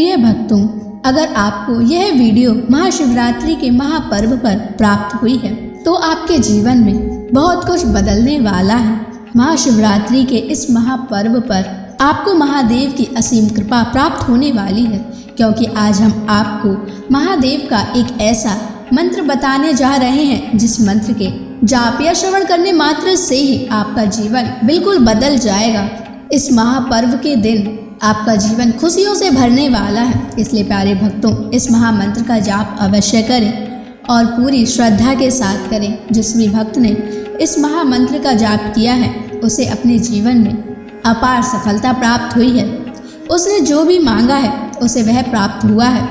प्रिय भक्तों, अगर आपको यह वीडियो महाशिवरात्रि के महापर्व पर प्राप्त हुई है तो आपके जीवन में बहुत कुछ बदलने वाला है। महाशिवरात्रि के इस महापर्व पर आपको महादेव की असीम कृपा प्राप्त होने वाली है, क्योंकि आज हम आपको महादेव का एक ऐसा मंत्र बताने जा रहे हैं जिस मंत्र के जाप या श्रवण करने मात्र से ही आपका जीवन बिल्कुल बदल जाएगा। इस महापर्व के दिन आपका जीवन खुशियों से भरने वाला है, इसलिए प्यारे भक्तों, इस महामंत्र का जाप अवश्य करें और पूरी श्रद्धा के साथ करें। जिस भी भक्त ने इस महामंत्र का जाप किया है उसे अपने जीवन में अपार सफलता प्राप्त हुई है। उसने जो भी मांगा है उसे वह प्राप्त हुआ है,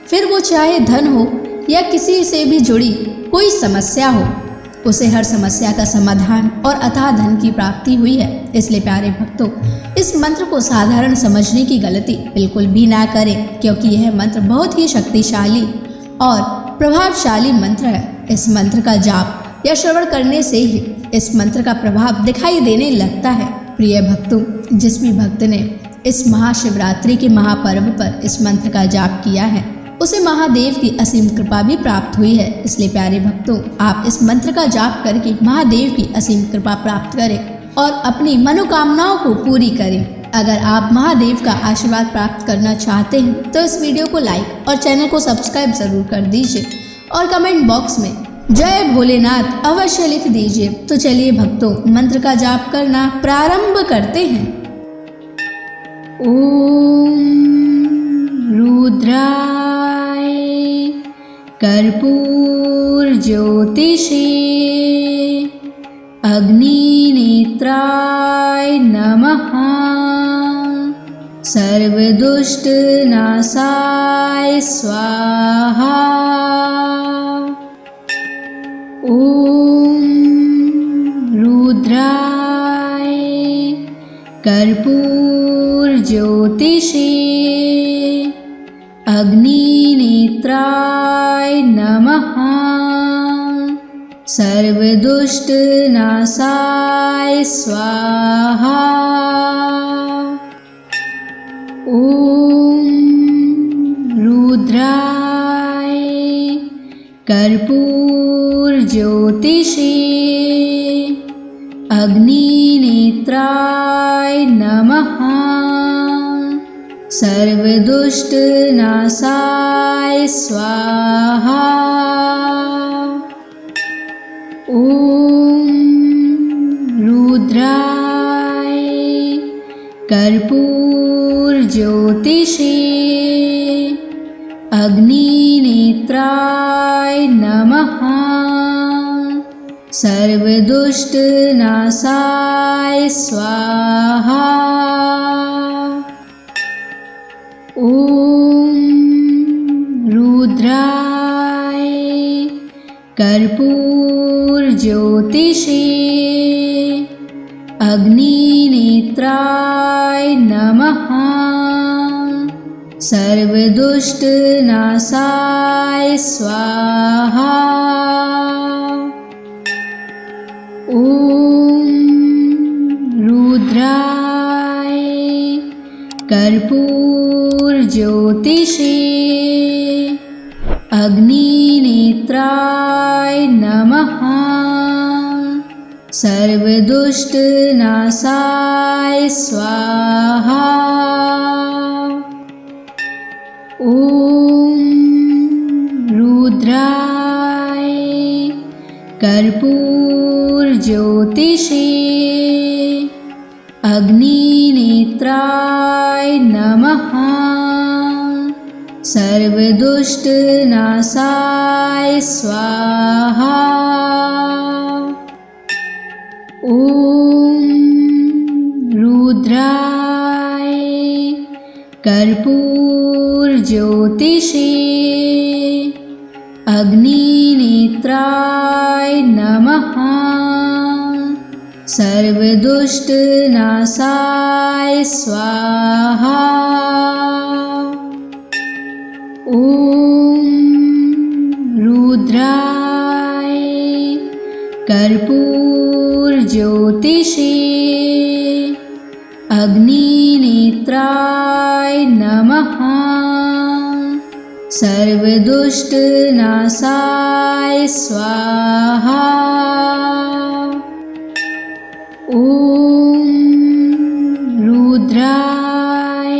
फिर वो चाहे धन हो या किसी से भी जुड़ी कोई समस्या हो, उसे हर समस्या का समाधान और अथाह धन की प्राप्ति हुई है। इसलिए प्यारे भक्तों, इस मंत्र को साधारण समझने की गलती बिल्कुल भी ना करें, क्योंकि यह मंत्र बहुत ही शक्तिशाली और प्रभावशाली मंत्र है। इस मंत्र का जाप या श्रवण करने से ही इस मंत्र का प्रभाव दिखाई देने लगता है। प्रिय भक्तों, जिस भी भक्त ने इस महाशिवरात्रि के महापर्व पर इस मंत्र का जाप किया है उसे महादेव की असीम कृपा भी प्राप्त हुई है। इसलिए प्यारे भक्तों, आप इस मंत्र का जाप करके महादेव की असीम कृपा प्राप्त करें और अपनी मनोकामनाओं को पूरी करें। अगर आप महादेव का आशीर्वाद प्राप्त करना चाहते हैं तो इस वीडियो को लाइक और चैनल को सब्सक्राइब जरूर कर दीजिए और कमेंट बॉक्स में जय भोलेनाथ अवश्य लिख दीजिए। तो चलिए भक्तों, मंत्र का जाप करना प्रारंभ करते हैं। ओम रुद्राय कर्पूर ज्योतिषे अग्निनेत्राय नमः। सर्वदुष्ट नाशाय स्वाहा। ओम रुद्राय कर्पूर ज्योतिषे अग्निनेत्राय नमः। सर्वदुष्ट नाशाय स्वाहा। ओम रुद्राय कर्पूर ज्योतिषे अग्निनेत्राय नमः। सर्वदुष्ट नाशाय स्वाहा। ओम रुद्राय कर्पूर ज्योतिषे अग्निनेत्राय नमः। सर्वदुष्ट नाशाय स्वाहा। ओम रुद्राय कर्पूर ज्योतिषे अग्निनेत्राय नमः। सर्वदुष्ट नाशाय स्वाहा। ओम रुद्राय कर्पूर ज्योतिषे अग्निनेत्राय नमः। सर्वदुष्ट नाशाय स्वाहा। ओम रुद्राय कर्पूर ज्योतिषे अग्निनेत्राय नमः। सर्वदुष्ट नाशाय स्वाहा। ओम रुद्राय कर्पूर ज्योतिषे अग्निनेत्राय नमः। सर्वदुष्ट नाशाय स्वाहा। ओम रुद्राय कर्पूर ज्योतिषे अग्निनेत्राय नमः। सर्वदुष्टनाशाय स्वाहा। ॐ रुद्राय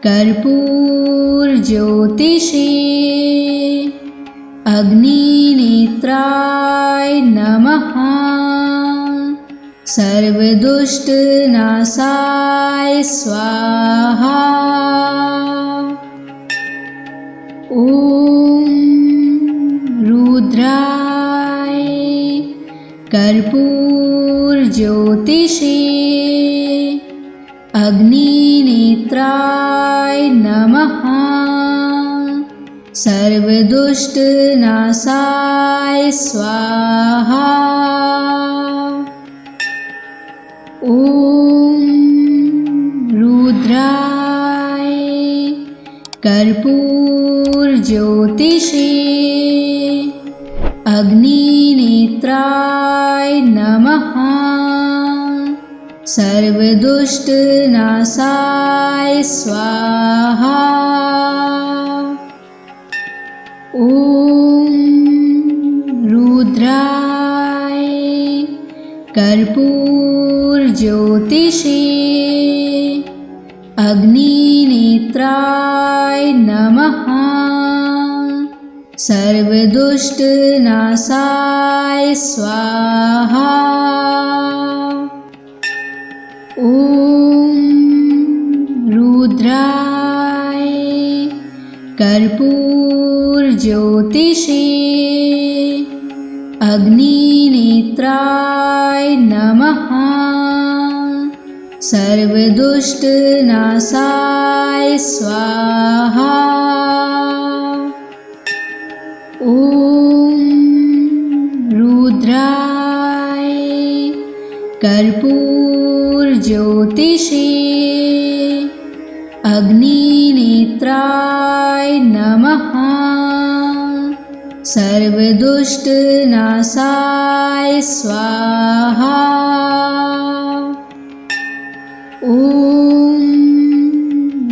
कर्पूरज्योतिषे अग्निनेत्राय नमः। सर्वदुष्टनाशाय स्वाहा। ॐ रुद्राय कर्पूरज्योतिषे अग्निनेत्राय नमः। सर्वदुष्टनाशाय स्वाहा। ॐ रुद्राय कर्पूरज्योतिषे अग्निनेत्राय नमः। सर्वदुष्टनाशाय स्वाहा। ॐ रुद्राय कर्पूरज्योतिषे अग्निनेत्राय नमः। सर्वदुष्टनाशाय स्वाहा। ॐ रुद्राय कर्पूरज्योतिषे अग्निनेत्राय नमः। सर्वदुष्टनाशाय स्वाहा। ॐ रुद्राय कर्पूरज्योतिषे अग्निनेत्राय नमः। सर्वदुष्टनाशाय स्वाहा। ॐ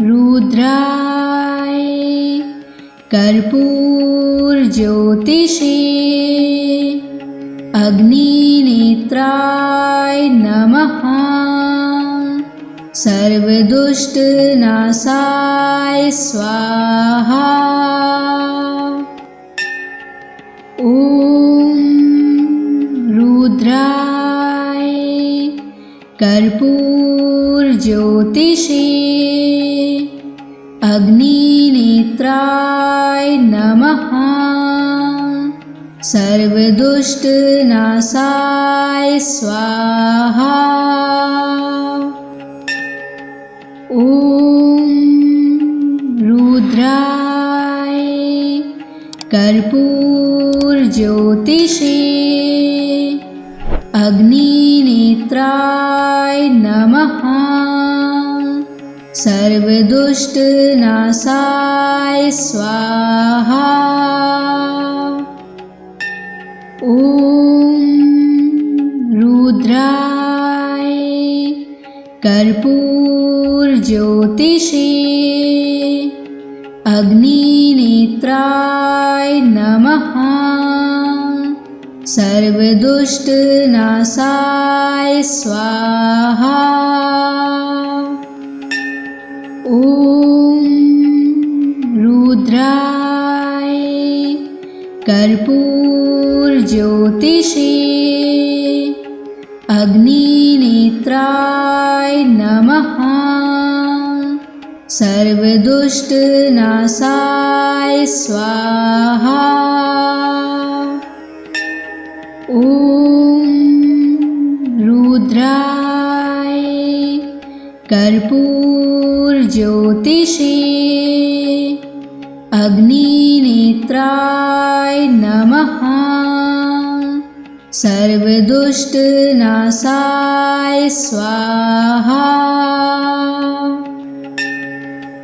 रुद्राय कर्पूरज्योतिषे अग्निनेत्राय नमः। सर्वदुष्टनाशाय स्वाहा। ॐ रुद्राय कर्पूरज्योतिषे अग्निनेत्राय नमः। सर्वदुष्टनाशाय स्वाहा। ॐ रुद्राय कर्पूरज्योतिषे अग्निनेत्राय नमः। सर्वदुष्टनाशाय स्वाहा। ॐ रुद्राय कर्पूरज्योतिषे अग्निनेत्राय नमः। सर्वदुष्टनाशाय स्वाहा। ॐ रुद्राय कर्पूरज्योतिषे अग्निनेत्राय नमः। सर्वदुष्टनाशाय स्वाहा। ॐ रुद्राय कर्पूरज्योतिषे अग्निनेत्राय नमः। सर्वदुष्टनाशाय स्वाहा।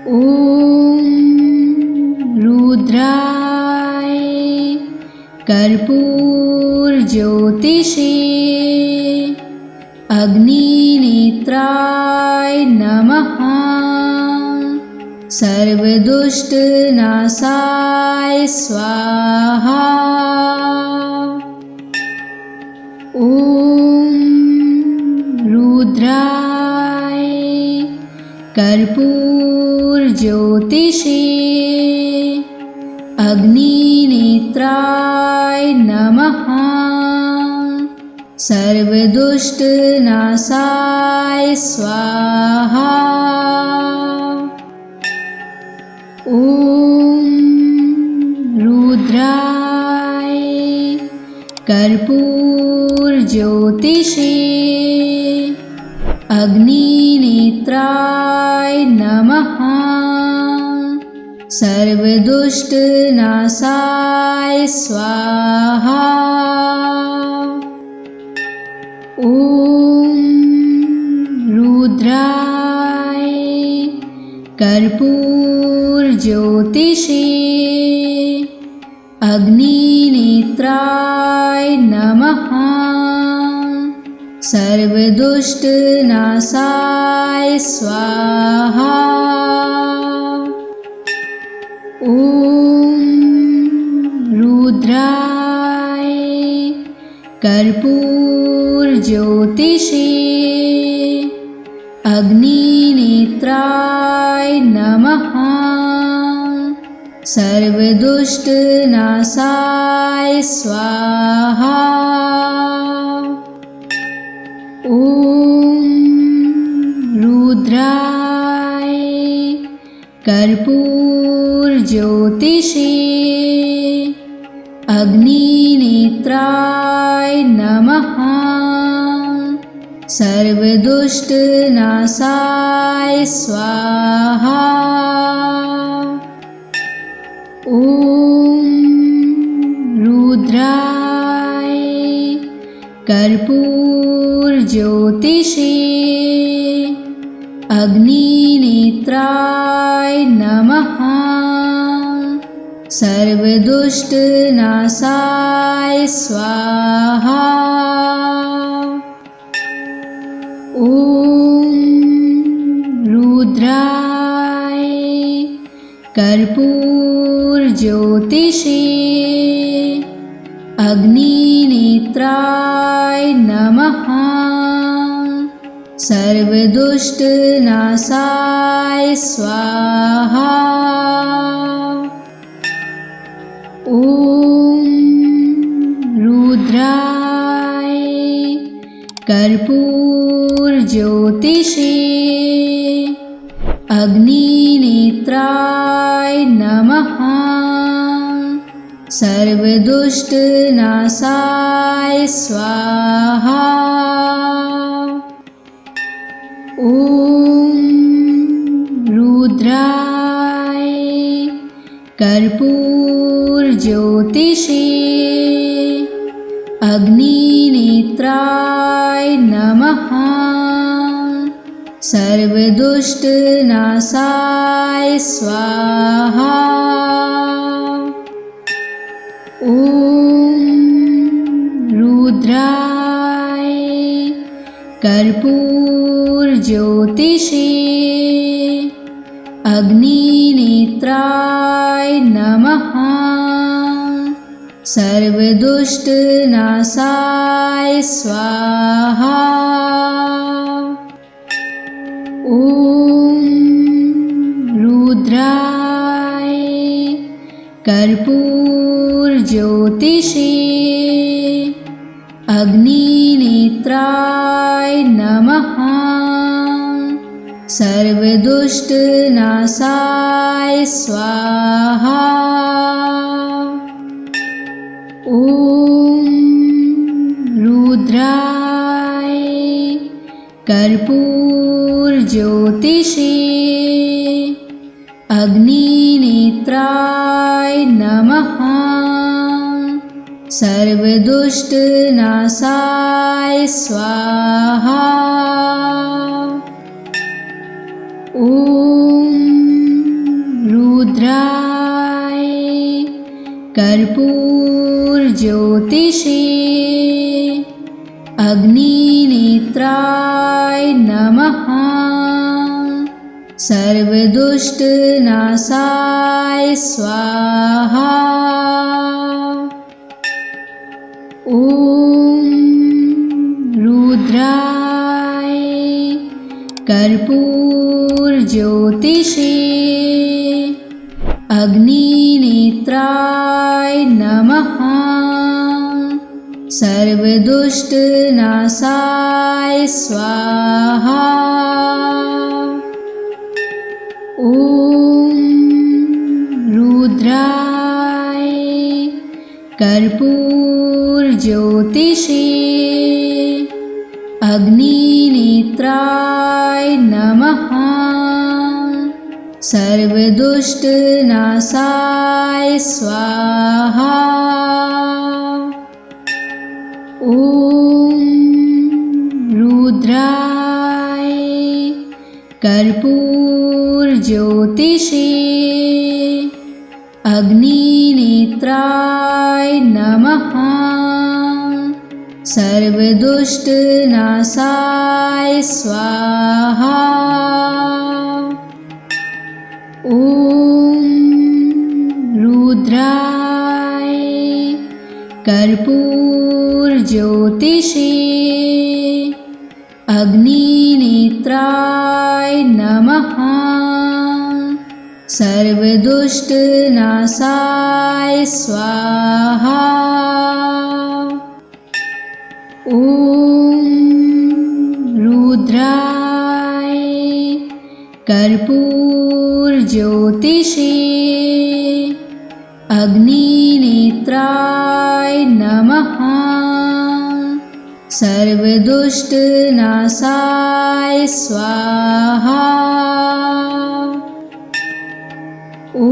ॐ रुद्राय कर्पूरज्योतिषे अग्निनेत्राय नमः। सर्वदुष्टनाशाय स्वाहा। ॐ रुद्राय कर्पूरज्योतिषे अग्निनेत्राय नमः। सर्वदुष्टनाशाय स्वाहा। ॐ रुद्राय कर्पूरज्योतिषे अग्निनेत्राय नमः। सर्वदुष्टनाशाय स्वाहा। ॐ रुद्राय कर्पूरज्योतिषे अग्निनेत्राय नमः। सर्वदुष्टनाशाय स्वाहा। ॐ रुद्राय कर्पूरज्योतिषे अग्निनेत्राय नमः। सर्वदुष्टनाशाय स्वाहा। ॐ रुद्राय कर्पूरज्योतिषे अग्निनेत्राय नमः। सर्वदुष्टनाशाय स्वाहा। ॐ रुद्राय कर्पूरज्योतिषे अग्निनेत्राय नमः। सर्वदुष्टनाशाय स्वाहा। ॐ रुद्राय कर्पूरज्योतिषे अग्निनेत्राय नमः। सर्वदुष्टनाशाय स्वाहा। ॐ रुद्राय कर्पूरज्योतिषे अग्निनेत्राय नमः। सर्वदुष्टनाशाय स्वाहा। ॐ रुद्राय कर्पूरज्योतिषे अग्निनेत्राय नमः। सर्वदुष्टनाशाय स्वाहा। ॐ रुद्राय कर्पूरज्योतिषे अग्निनेत्राय नमः। सर्वदुष्टनाशाय स्वाहा। ॐ रुद्राय कर्पूरज्योतिषे अग्निनेत्राय नमः। सर्वदुष्टनाशाय स्वाहा। ॐ रुद्राय कर्पूरज्योतिषे अग्निनेत्राय नमः। सर्वदुष्टनाशाय स्वाहा। ॐ रुद्राय कर्पूरज्योतिषे अग्निनेत्राय नमः। सर्वदुष्टनाशाय स्वाहा। ॐ रुद्राय कर्पूरज्योतिषे अग्निनेत्राय नमः। सर्वदुष्टनाशाय स्वाहा। ॐ रुद्राय कर्पूरज्योतिषे अग्निनेत्राय नमः। सर्वदुष्टनाशाय स्वाहा। ॐ रुद्राय कर्पूरज्योतिषे अग्निनेत्राय नमः। सर्वदुष्टनाशाय स्वाहा। ॐ रुद्राय कर्पूरज्योतिषे अग्निनेत्राय नमः। सर्वदुष्टनाशाय स्वाहा। ॐ रुद्राय कर्पूरज्योतिषे अग्निनेत्राय नमः। सर्वदुष्टनाशाय स्वाहा। ॐ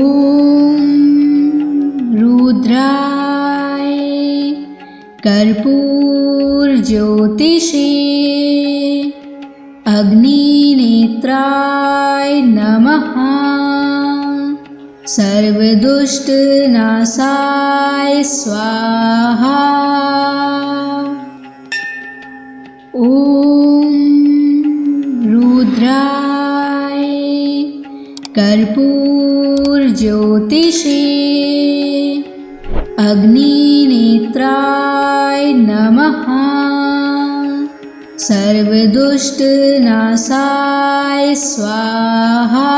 रुद्राय कर्पूरज्योतिषे अग्निनेत्राय नमः। सर्वदुष्टनाशाय स्वाहा। ॐ रुद्राय कर्पूरज्योतिषे अग्निनेत्राय नमः। सर्वदुष्टनाशाय स्वाहा।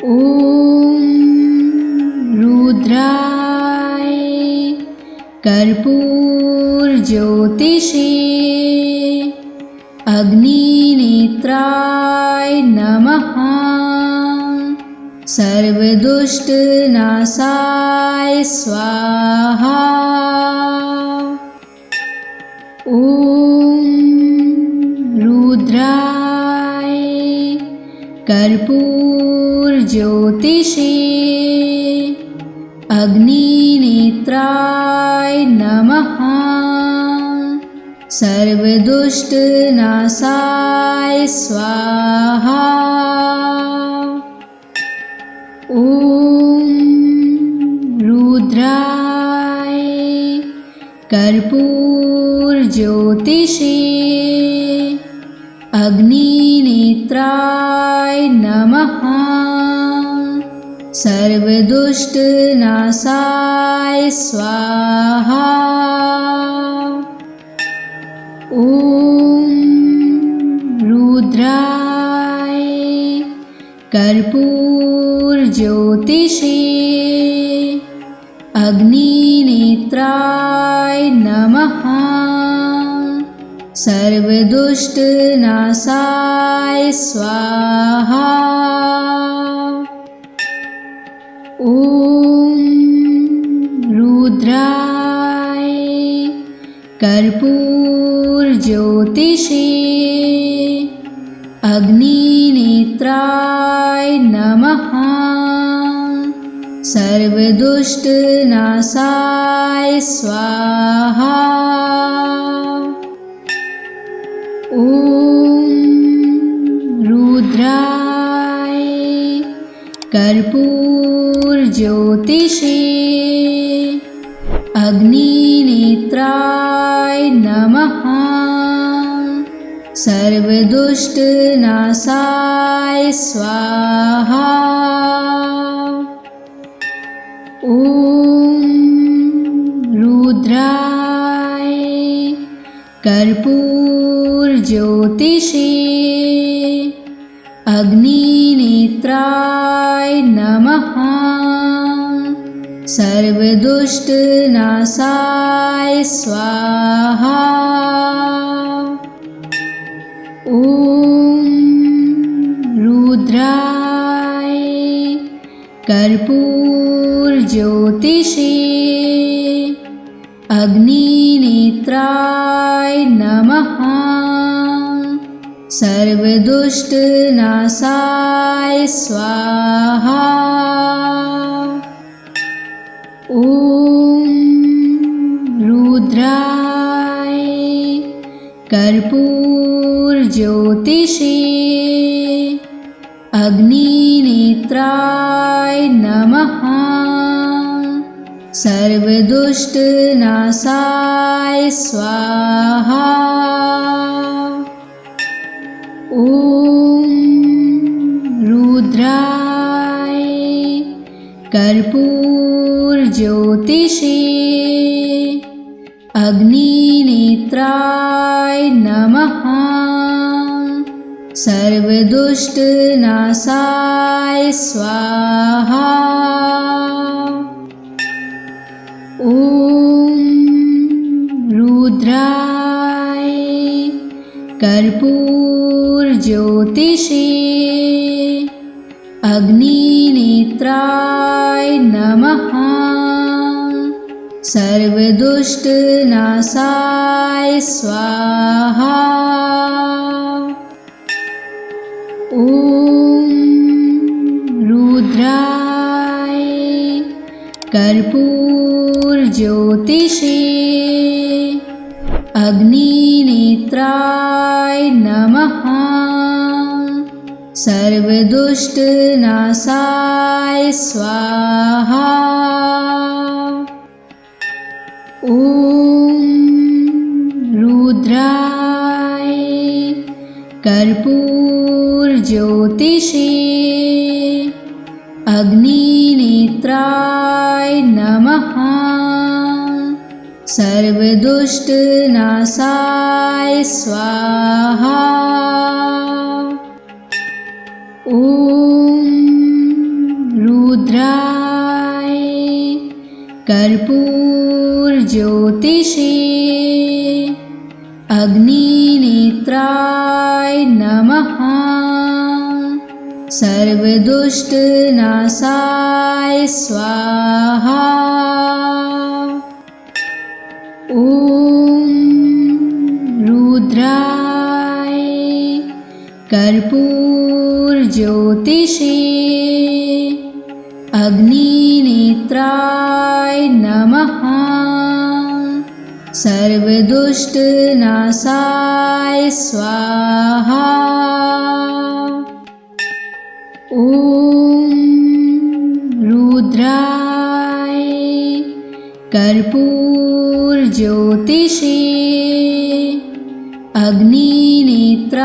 ॐ रुद्राय कर्पूरज्योतिषे अग्निनेत्राय नमः। सर्वदुष्टनाशाय स्वाहा। ॐ रुद्राय कर्पूरज्योतिषे अग्निनेत्राय नमः। सर्वदुष्टनाशाय स्वाहा। ॐ रुद्राय कर्पूरज्योतिषे अग्निनेत्राय नमः। सर्वदुष्टनाशाय स्वाहा। ॐ रुद्राय कर्पूरज्योतिषे अग्निनेत्राय नमः। सर्वदुष्टनाशाय स्वाहा। ॐ रुद्राय कर्पूरज्योतिषे अग्निनेत्राय नमः। सर्वदुष्टनाशाय स्वाहा। ॐ रुद्राय कर्पूरज्योतिषे अग्निनेत्राय नमः। सर्वदुष्टनाशाय स्वाहा। ॐ रुद्राय कर्पूरज्योतिषे अग्निनेत्राय नमः। सर्वदुष्टनाशाय स्वाहा। ॐ रुद्राय कर्पूरज्योतिषे अग्निनेत्राय नमः। सर्वदुष्टनाशाय स्वाहा। ॐ रुद्राय कर्पूरज्योतिषे अग्निनेत्राय नमः। सर्वदुष्टनाशाय स्वाहा। ॐ रुद्राय कर्पूरज्योतिषे अग्निनेत्राय नमः। सर्वदुष्टनाशाय स्वाहा। ॐ रुद्राय कर्पूरज्योतिषे अग्निनेत्राय नमः। सर्वदुष्टनाशाय स्वाहा। ॐ रुद्राय कर्पूरज्योतिषे अग्निनेत्राय नमः। सर्वदुष्टनाशाय स्वाहा। ॐ रुद्राय कर्पूरज्योतिषे अग्निनेत्राय नमः। सर्वदुष्टनाशाय स्वाहा। ॐ रुद्राय कर्पूरज्योतिषे अग्निनेत्राय नमः। सर्वदुष्टनाशाय स्वाहा। ॐ रुद्राय कर्पूरज्योतिषे अग्निनेत्राय नमः। सर्वदुष्टनाशाय स्वाहा। ॐ रुद्राय कर्पूरज्योतिषे अग्निनेत्राय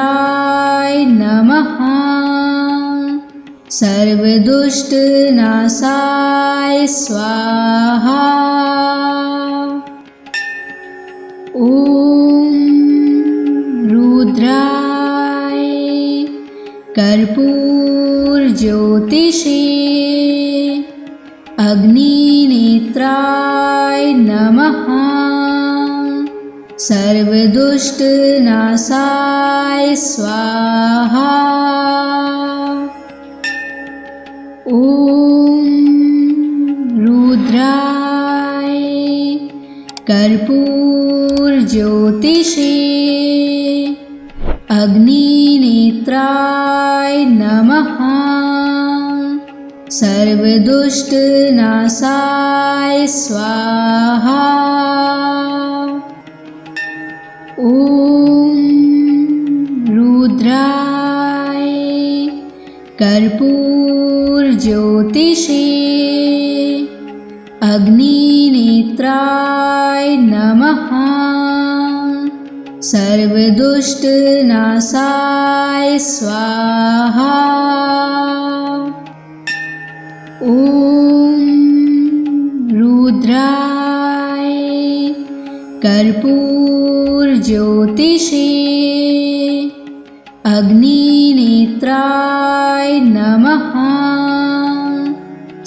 नमः। सर्वदुष्टनाशाय स्वाहा। ॐ रुद्राय कर्पूरज्योतिषे अग्निनेत्राय नमः। सर्वदुष्टनाशाय स्वाहा। ॐ रुद्राय कर्पूरज्योतिषे अग्निनेत्राय नमः। सर्वदुष्टनाशाय स्वाहा। ॐ रुद्राय कर्पूरज्योतिषे अग्निनेत्राय नमः। सर्वदुष्टनाशाय स्वाहा। ॐ रुद्राय कर्पूरज्योतिषे अग्निनेत्राय नमः।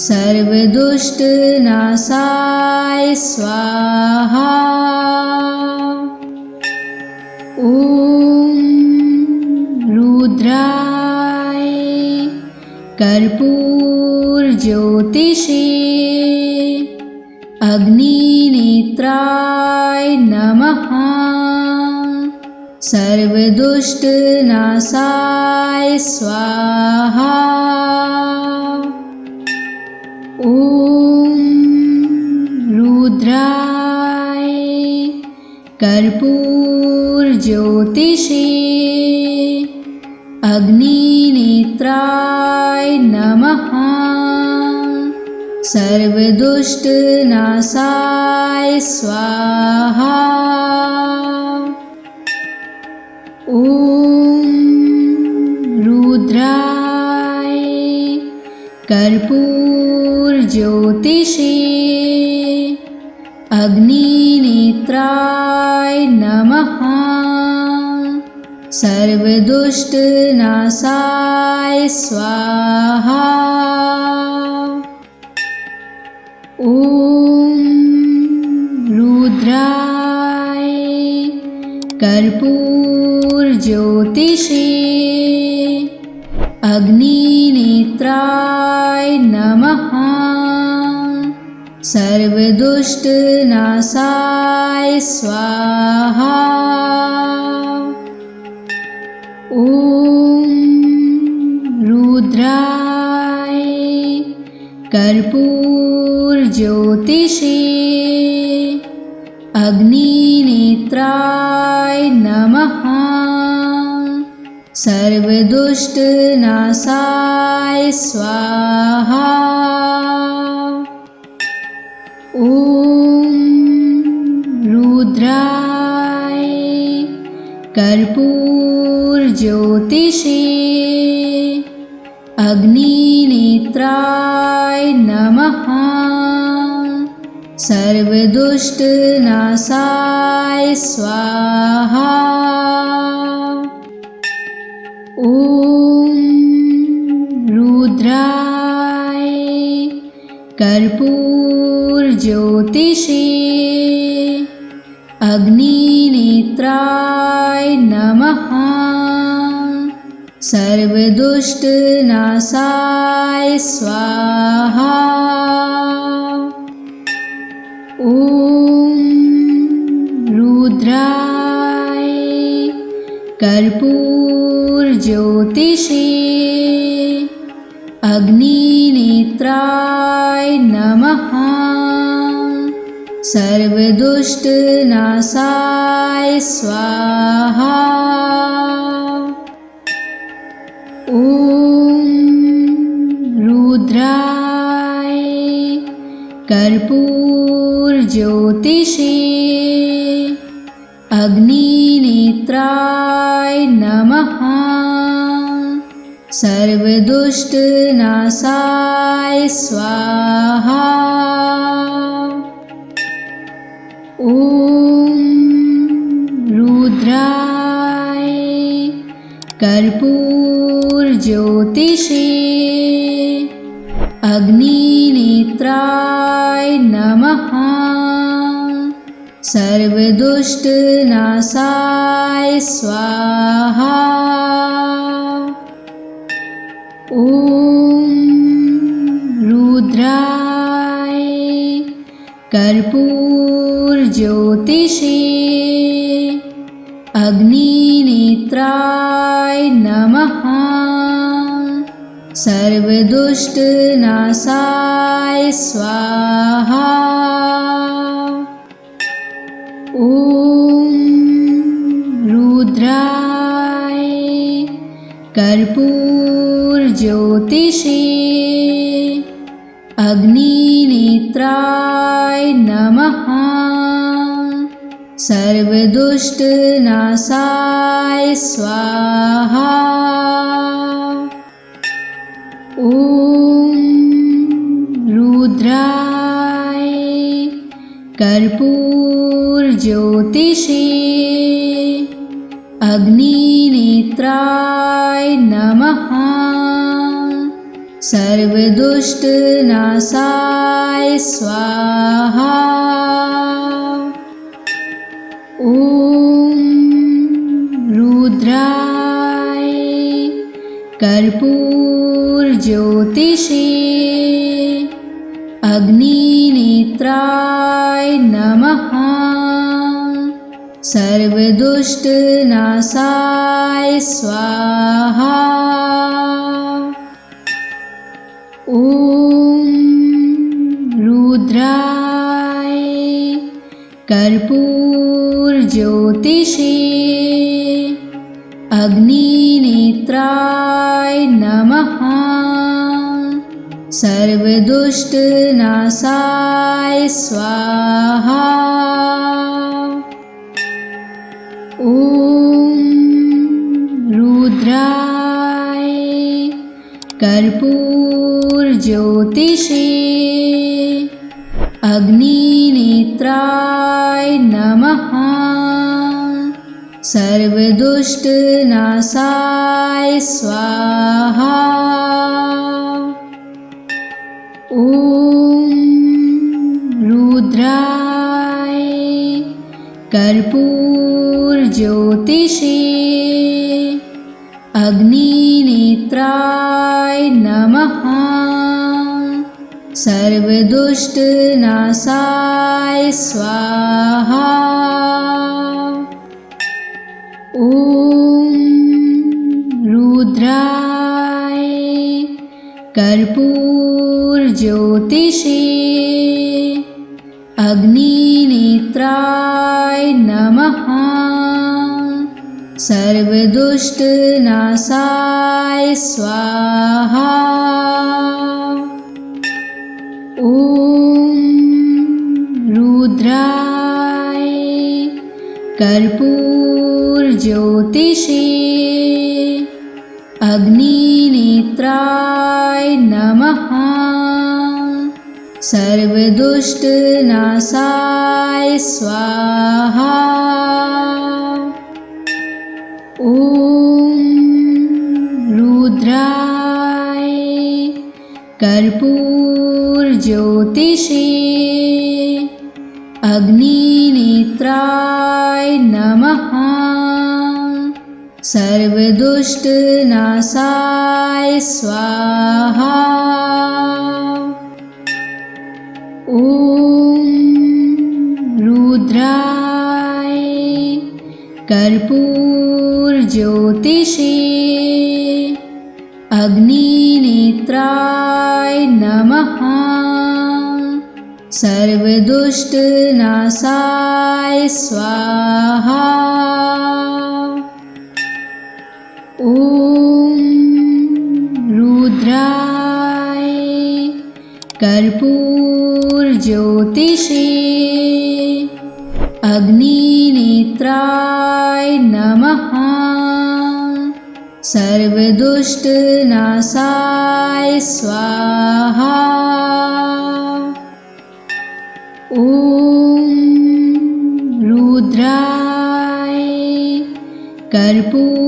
सर्वदुष्टनाशाय स्वाहा। ॐ रुद्राय कर्पूरज्योतिषे अग्निनेत्राय नमः। सर्वदुष्टनाशाय स्वाहा। ॐ रुद्राय कर्पूरज्योतिषे अग्निनेत्राय नमः। सर्वदुष्टनाशाय स्वाहा। ॐ रुद्राय कर्पूरज्योतिषे अग्निनेत्राय नमः। सर्वदुष्टनाशाय स्वाहा। ॐ रुद्राय कर्पूरज्योतिषे अग्निनेत्राय नमः। सर्वदुष्टनाशाय स्वाहा। ॐ रुद्राय कर्पूरज्योतिषे अग्निनेत्राय नमः। सर्वदुष्टनाशाय स्वाहा। ॐ रुद्राय कर्पूरज्योतिषे अग्निनेत्राय नमः। सर्वदुष्टनाशाय स्वाहा। ॐ रुद्राय कर्पूरज्योतिषे अग्निनेत्राय नमः। सर्वदुष्टनाशाय स्वाहा। ॐ रुद्राय कर्पूरज्योतिषे अग्निनेत्राय नमः। सर्वदुष्टनाशाय स्वाहा। ॐ रुद्राय कर्पूरज्योतिषे अग्निनेत्राय नमः। सर्वदुष्टनाशाय स्वाहा। ॐ रुद्राय कर्पूरज्योतिषे अग्निनेत्राय नमः। सर्वदुष्टनाशाय स्वाहा। ॐ रुद्राय कर्पूरज्योतिषे अग्निनेत्राय नमः। सर्वदुष्टनाशाय स्वाहा। ॐ रुद्राय कर्पूरज्योतिषे अग्निनेत्राय नमः। सर्वदुष्टनाशाय स्वाहा। ॐ रुद्राय कर्पूरज्योतिषे अग्निनेत्राय नमः। सर्वदुष्टनाशाय स्वाहा। ॐ रुद्राय कर्पूरज्योतिषे अग्निनेत्राय नमः। सर्वदुष्टनाशाय स्वाहा। ॐ रुद्राय कर्पूरज्योतिषे अग्निनेत्राय नमः। सर्वदुष्टनाशाय स्वाहा। ॐ रुद्राय कर्पूरज्योतिषे अग्निनेत्राय नमः। सर्वदुष्टनाशाय स्वाहा। ॐ रुद्राय कर्पूरज्योतिषे अग्निनेत्राय नमः। सर्वदुष्टनाशाय स्वाहा। ॐ रुद्राय कर्पूरज्योतिषे अग्निनेत्राय नमः। सर्वदुष्टनाशाय स्वाहा। ॐ रुद्राय कर्पूरज्योतिषे अग्निनेत्राय नमः। सर्वदुष्टनाशाय स्वाहा। ॐ रुद्राय कर्पूरज्योतिषे अग्निनेत्राय नमः। सर्वदुष्टनाशाय स्वाहा। ॐ रुद्राय कर्पूरज्योतिषे अग्निनेत्राय नमः। सर्वदुष्टनाशाय स्वाहा। ॐ रुद्राय कर्पूरज्योतिषे अग्निनेत्राय नमः। सर्वदुष्टनाशाय स्वाहा। ॐ रुद्राय कर्पूरज्योतिषे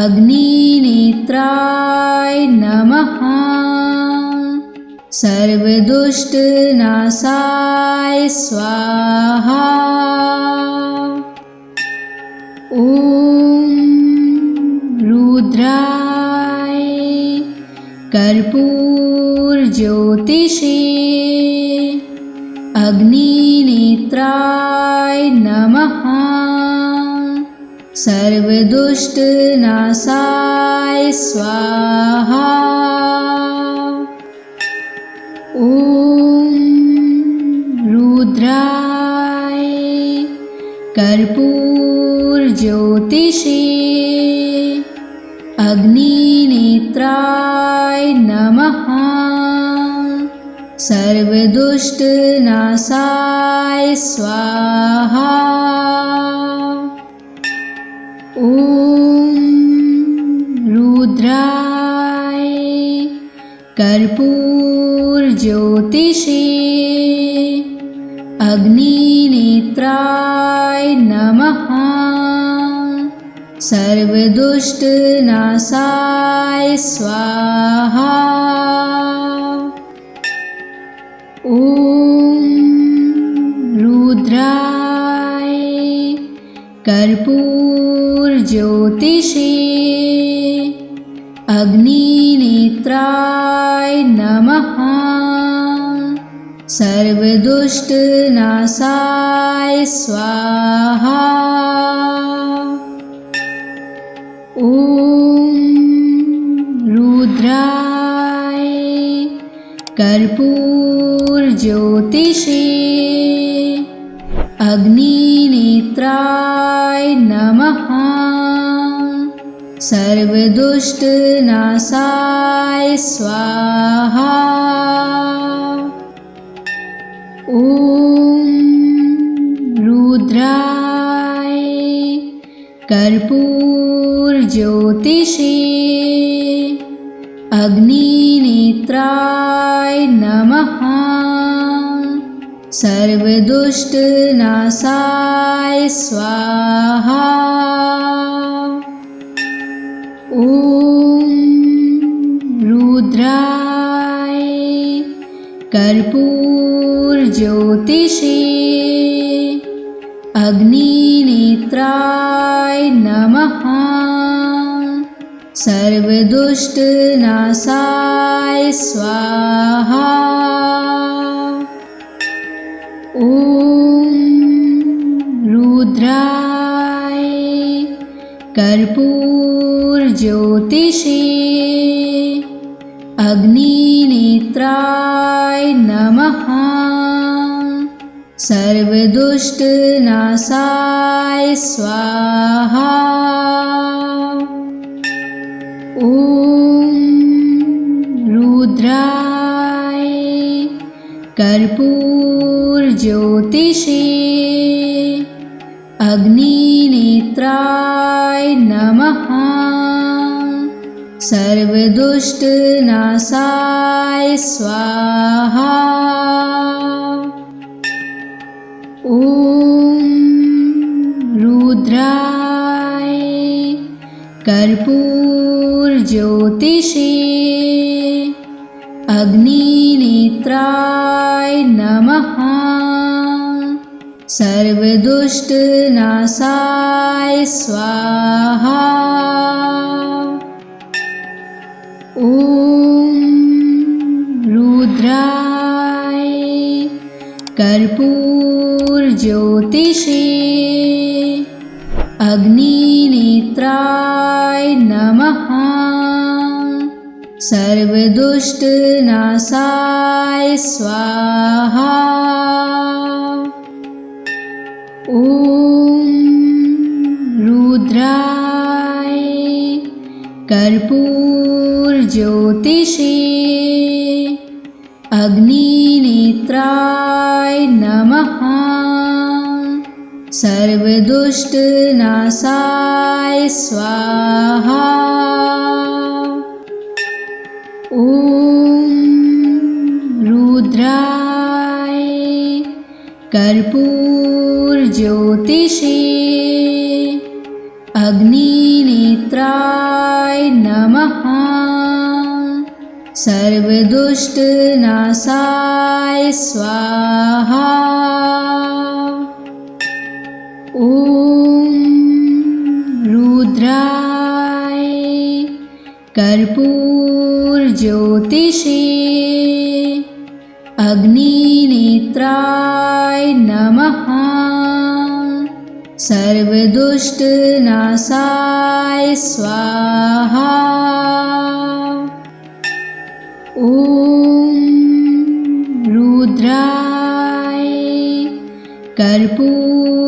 अग्निनेत्राय नमः। सर्वदुष्टनाशाय स्वाहा। ॐ रुद्राय कर्पूरज्योतिषे अग्निनेत्राय नमः। सर्वदुष्टनाशाय स्वाहा। ॐ रुद्राय कर्पूरज्योतिषे अग्निनेत्राय नमः। सर्वदुष्टनाशाय स्वाहा। ॐ रुद्राय कर्पूरज्योतिषे अग्निनेत्राय नमः। सर्वदुष्टनाशाय स्वाहा। ॐ रुद्राय कर्पूरज्योतिषे अग्निनेत्राय नमः। सर्वदुष्टनाशाय स्वाहा। ॐ रुद्राय कर्पूरज्योतिषे अग्निनेत्राय नमः। सर्वदुष्टनाशाय स्वाहा। ॐ रुद्राय कर्पूरज्योतिषे अग्निनेत्राय नमः। सर्वदुष्टनाशाय स्वाहा। ॐ रुद्राय कर्पूरज्योतिषे अग्निनेत्राय नमः। सर्वदुष्टनाशाय स्वाहा। ॐ रुद्राय कर्पूरज्योतिषे अग्निनेत्राय नमः। सर्वदुष्टनाशाय स्वाहा। ॐ रुद्राय कर्पूरज्योतिषे अग्निनेत्राय नमः। सर्वदुष्टनाशाय स्वाहा। ॐ रुद्राय कर्पूरज्योतिषे अग्निनेत्राय नमः। सर्वदुष्टनाशाय स्वाहा। ॐ रुद्राय कर्पूरज्योतिषे अग्निनेत्राय नमः। सर्वदुष्टनाशाय स्वाहा। ॐ रुद्राय कर्पूरज्योतिषे अग्निनेत्राय नमः। सर्वदुष्टनाशाय स्वाहा। ॐ रुद्राय कर्पूरज्योतिषे अग्निनेत्राय नमः। सर्वदुष्टनाशाय स्वाहा। ॐ रुद्राय कर्पूरज्योतिषे अग्निनेत्राय नमः। सर्वदुष्टनाशाय स्वाहा। ॐ रुद्राय कर्पूरज्योतिषे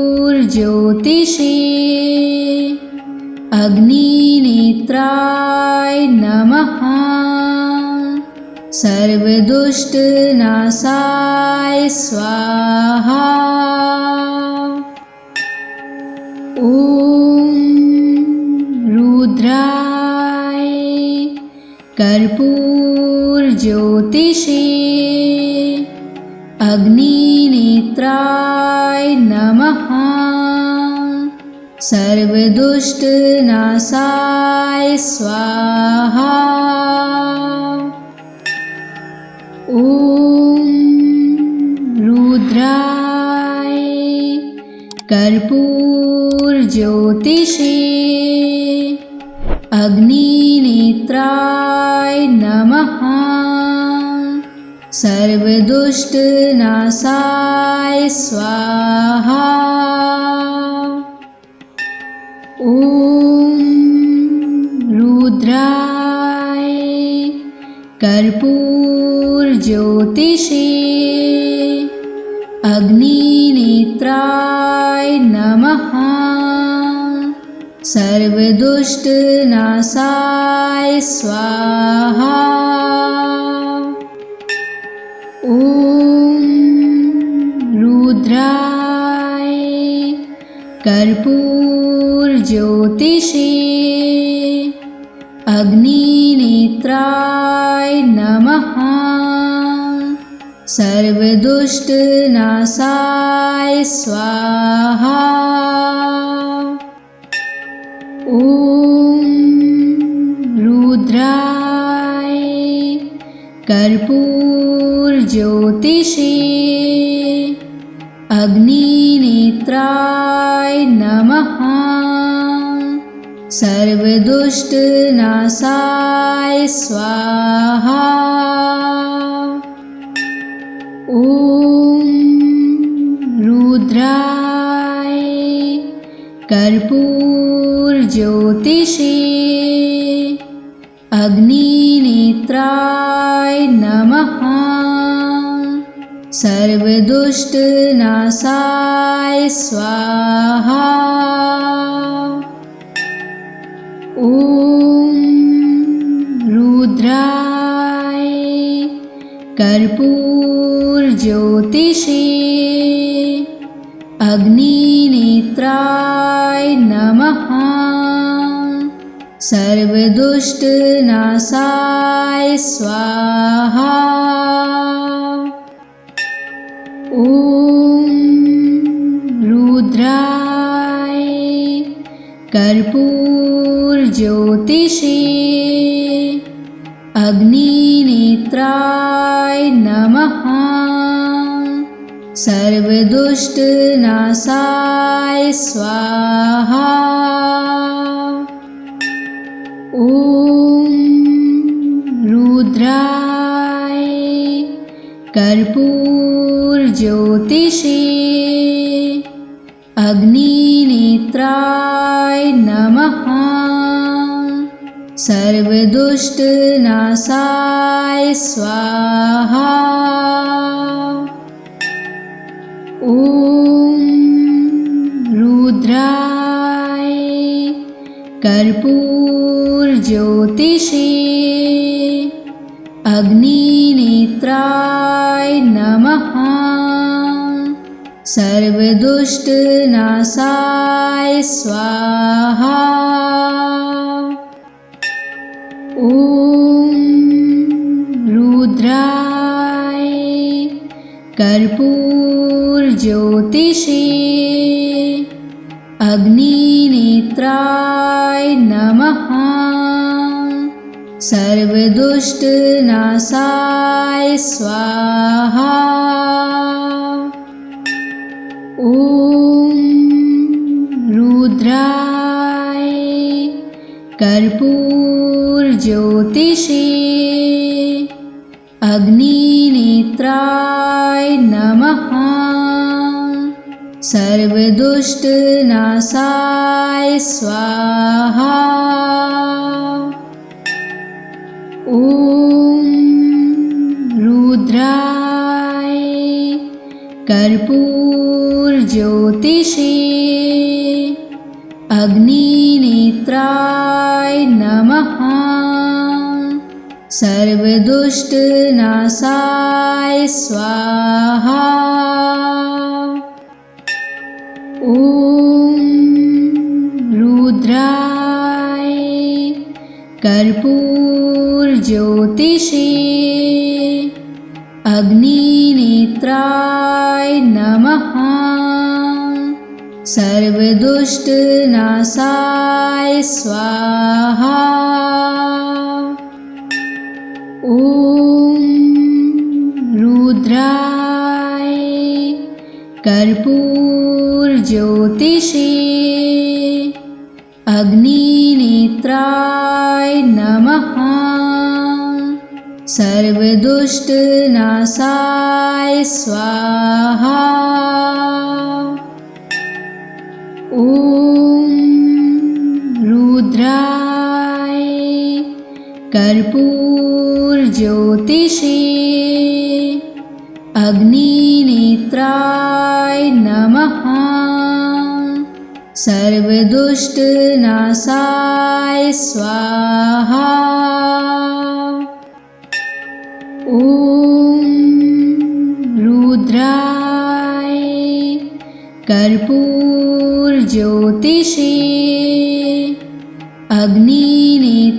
अग्निनेत्राय नमः। सर्वदुष्टनाशाय स्वाहा। ॐ रुद्राय कर्पूरज्योतिषे अग्निनेत्राय नमः। सर्वदुष्टनाशाय स्वाहा। ॐ रुद्राय कर्पूरज्योतिषे अग्निनेत्राय नमः। सर्वदुष्टनाशाय स्वाहा। ॐ रुद्राय कर्पूरज्योतिषे अग्निनेत्राय नमः। सर्वदुष्टनाशाय स्वाहा। ॐ रुद्राय कर्पूरज्योतिषे अग्निनेत्राय नमः। सर्वदुष्टनाशाय स्वाहा। ॐ रुद्राय कर्पूरज्योतिषे अग्निनेत्राय नमः। सर्वदुष्टनाशाय स्वाहा। ॐ रुद्राय कर्पूरज्योतिषे अग्निनेत्राय नमः। सर्वदुष्टनाशाय स्वाहा। ॐ रुद्राय कर्पूरज्योतिषे अग्निनेत्राय नमः। सर्वदुष्टनाशाय स्वाहा। ॐ रुद्राय कर्पूरज्योतिषे अग्निनेत्राय नमः। सर्वदुष्टनाशाय स्वाहा। ॐ रुद्राय कर्पूरज्योतिषे अग्निनेत्राय नमः। सर्वदुष्टनाशाय स्वाहा। ॐ रुद्राय कर्पूरज्योतिषे अग्निनेत्राय नमः। सर्वदुष्टनाशाय स्वाहा। ॐ रुद्राय कर्पूरज्योतिषे अग्निनेत्राय नमः। सर्वदुष्टनाशाय स्वाहा। ॐ रुद्राय कर्पूरज्योतिषे अग्निनेत्राय नमः। सर्वदुष्टनाशाय स्वाहा। ॐ रुद्राय कर्पूरज्योतिषे अग्निनेत्राय नमः। सर्वदुष्टनाशाय स्वाहा। ॐ रुद्राय कर्पूरज्योतिषे अग्निनेत्राय नमः। सर्वदुष्टनाशाय स्वाहा। ॐ रुद्राय कर्पूरज्योतिषे अग्निनेत्राय नमः। सर्वदुष्टनाशाय स्वाहा। ॐ रुद्राय कर्पूरज्योतिषे अग्निनेत्राय नमः। सर्वदुष्टनाशाय स्वाहा। ॐ रुद्राय कर्पूरज्योतिषे अग्निनेत्राय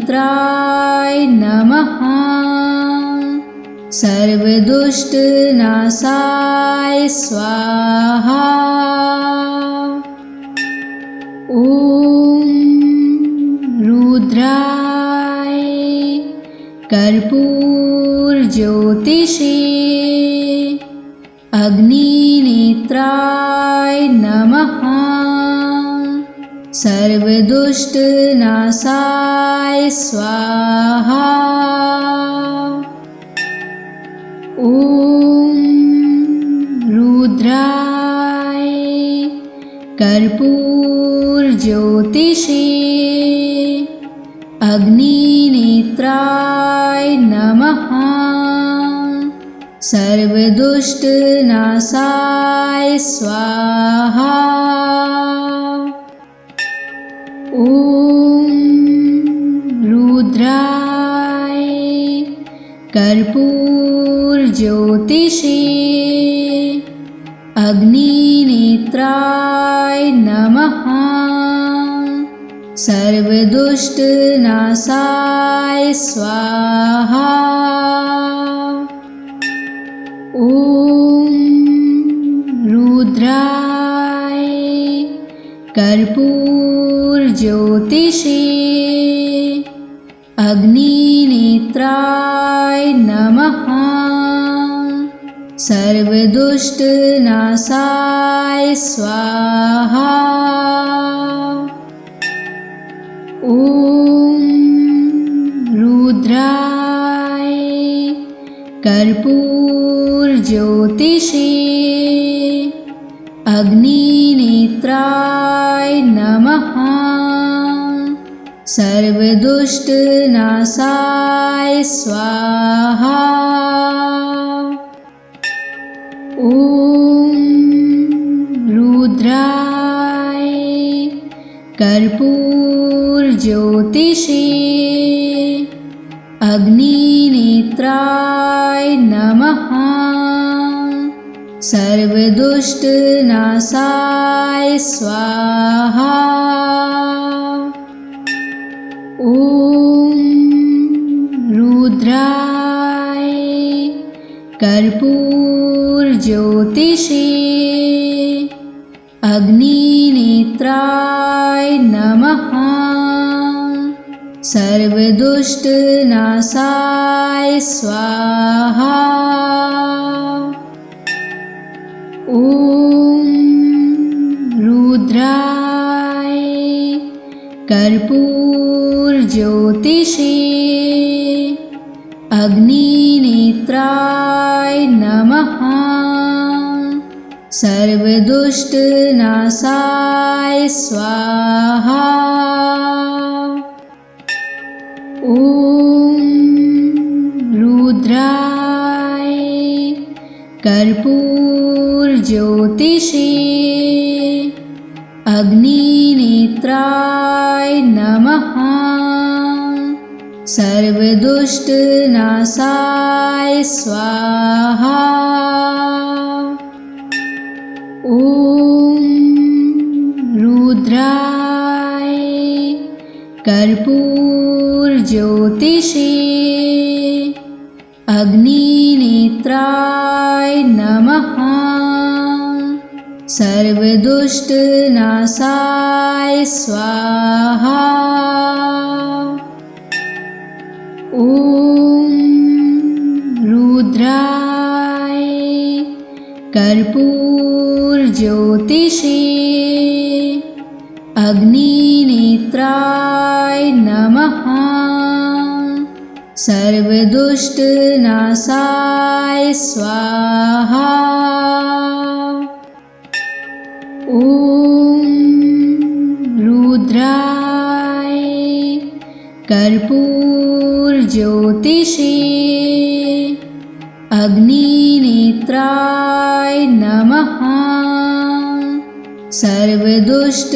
नमः। सर्वदुष्टनाशाय स्वाहा। ॐ रुद्राय कर्पूरज्योतिषे अग्निनेत्राय नमः। सर्वदुष्टनाशाय स्वाहा। ॐ रुद्राय कर्पूरज्योतिषे अग्निनेत्राय नमः। सर्वदुष्टनाशाय स्वाहा। ॐ रुद्राय कर्पूरज्योतिषे अग्निनेत्राय नमः। सर्वदुष्टनाशाय स्वाहा। ॐ रुद्राय कर्पूरज्योतिषे अग्निनेत्राय नमः। सर्वदुष्टनाशाय स्वाहा। ॐ रुद्राय कर्पूरज्योतिषे अग्निनेत्राय नमः। सर्वदुष्टनाशाय स्वाहा। ॐ रुद्राय कर्पूरज्योतिषे अग्निनेत्राय नमः। सर्वदुष्टनाशाय स्वाहा। ॐ रुद्राय कर्पूरज्योतिषे अग्निनेत्राय नमः। सर्वदुष्टनाशाय स्वाहा। ॐ रुद्राय कर्पूरज्योतिषे अग्निनेत्राय नमः। सर्वदुष्टनाशाय स्वाहा। ॐ रुद्राय कर्पूरज्योतिषे अग्निनेत्राय नमः। सर्वदुष्टनाशाय स्वाहा। ॐ रुद्राय कर्पूरज्योतिषे अग्निनेत्राय नमः। सर्वदुष्टनाशाय स्वाहा। ॐ रुद्राय कर्पूरज्योतिषे अग्निनेत्राय नमः। सर्वदुष्टनाशाय स्वाहा। ॐ रुद्राय कर्पूरज्योतिषे अग्निनेत्राय नमः। सर्वदुष्टनाशाय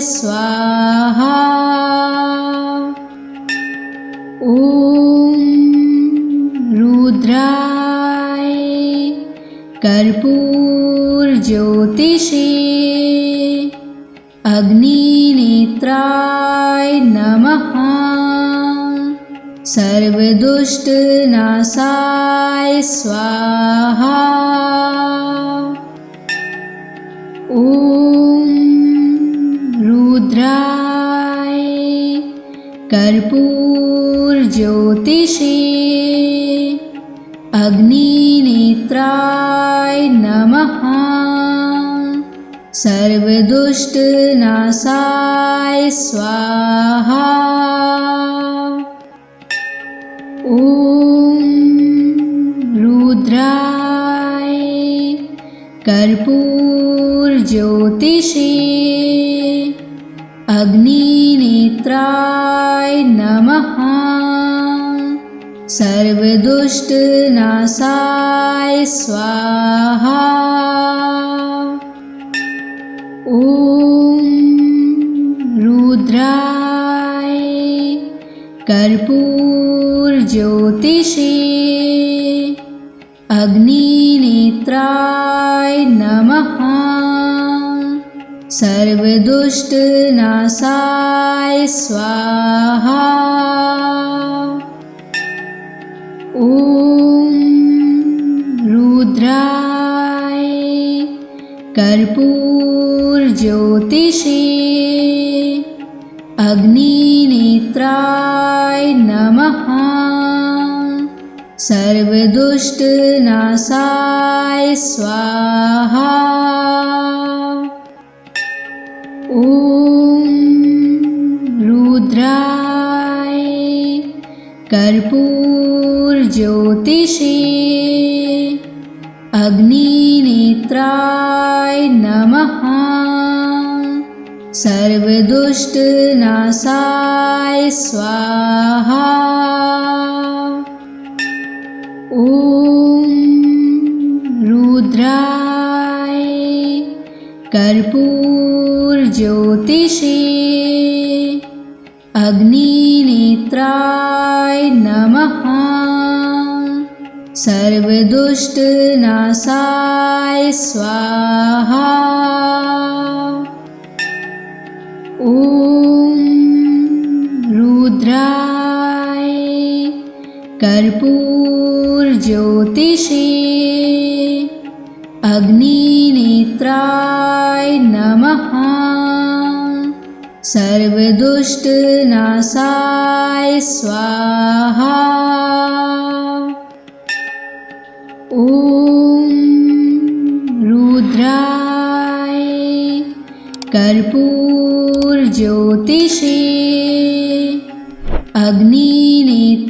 स्वाहा। ॐ रुद्राय कर्पूरज्योतिषे अग्निनेत्राय नमः। सर्वदुष्टनाशाय स्वाहा। ॐ रुद्राय कर्पूरज्योतिषे अग्निनेत्राय नमः। सर्वदुष्टनाशाय स्वाहा। ॐ रुद्राय कर्पूरज्योतिषे अग्निनेत्राय नमः। सर्वदुष्टनाशाय स्वाहा। ॐ रुद्राय कर्पूरज्योतिषे अग्निनेत्राय नमः। सर्वदुष्टनाशाय स्वाहा। ॐ रुद्राय कर्पूरज्योतिषे अग्निनेत्राय नमः। सर्वदुष्टनाशाय स्वाहा। ॐ रुद्राय कर्पूरज्योतिषे अग्निनेत्राय नमः। सर्वदुष्टनाशाय स्वाहा। ॐ रुद्राय कर्पूरज्योतिषे अग्निनेत्राय नमः। सर्वदुष्टनाशाय स्वाहा। ॐ रुद्राय कर्पूरज्योतिषे अग्निनेत्राय नमः। सर्वदुष्टनाशाय स्वाहा। ॐ रुद्राय कर्पूरज्योतिषे अग्निनेत्राय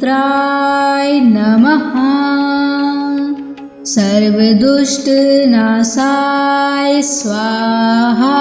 नमः। सर्वदुष्टनाशाय स्वाहा।